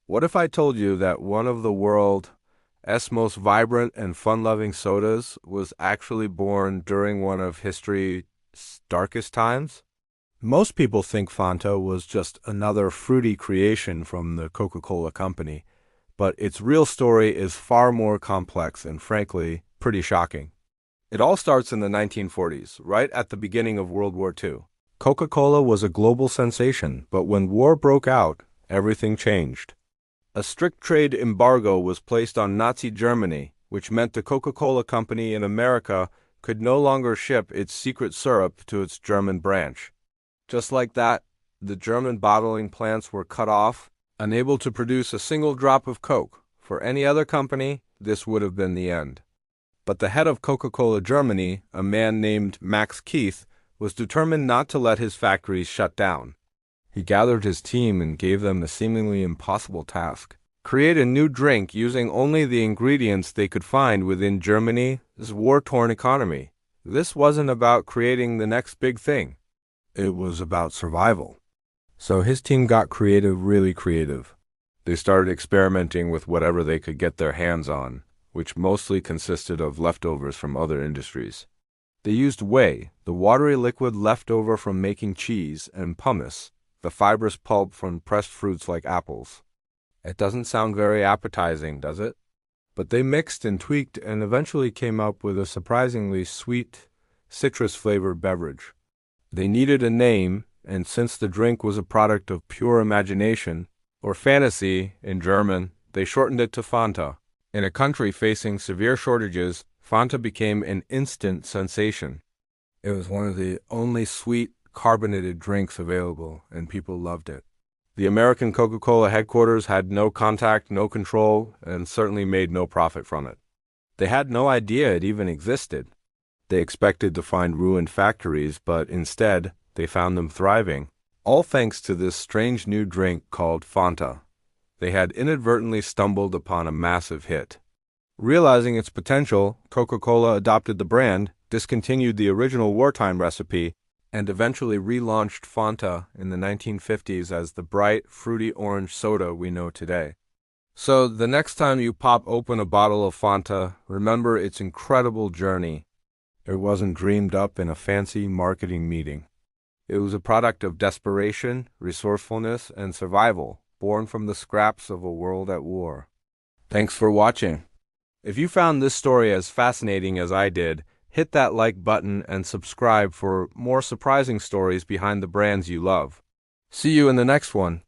What if I told you that one of the world's most vibrant and fun-loving sodas was actually born during one of history's darkest times? Most people think Fanta was just another fruity creation from the Coca-Cola company, but its real story is far more complex and, frankly, pretty shocking. It all starts in the 1940s, right at the beginning of World War II. Coca-Cola was a global sensation, but when war broke out, everything changed. A strict trade embargo was placed on Nazi Germany, which meant the Coca-Cola Company in America could no longer ship its secret syrup to its German branch. Just like that, the German bottling plants were cut off, unable to produce a single drop of Coke. For any other company, this would have been the end. But the head of Coca-Cola Germany, a man named Max Keith, was determined not to let his factories shut down. He gathered his team and gave them the seemingly impossible task: create a new drink using only the ingredients they could find within Germany's war-torn economy. This wasn't about creating the next big thing. It was about survival. So his team got creative, really creative. They started experimenting with whatever they could get their hands on, which mostly consisted of leftovers from other industries. They used whey, the watery liquid left over from making cheese, and pumice, the fibrous pulp from pressed fruits like apples. It doesn't sound very appetizing, does it? But they mixed and tweaked and eventually came up with a surprisingly sweet, citrus-flavored beverage. They needed a name, and since the drink was a product of pure imagination, or fantasy in German, they shortened it to Fanta. In a country facing severe shortages, Fanta became an instant sensation. It was one of the only sweet, carbonated drinks available, and people loved it. The American Coca-Cola headquarters had no contact, no control, and certainly made no profit from it. They had no idea it even existed. They expected to find ruined factories, but instead, they found them thriving, all thanks to this strange new drink called Fanta. They had inadvertently stumbled upon a massive hit. Realizing its potential, Coca-Cola adopted the brand, discontinued the original wartime recipe, and eventually relaunched Fanta in the 1950s as the bright, fruity orange soda we know today. So the next time you pop open a bottle of Fanta, remember its incredible journey. It wasn't dreamed up in a fancy marketing meeting. It was a product of desperation, resourcefulness, and survival, born from the scraps of a world at war. Thanks for watching. If you found this story as fascinating as I did, hit that like button and subscribe for more surprising stories behind the brands you love. See you in the next one.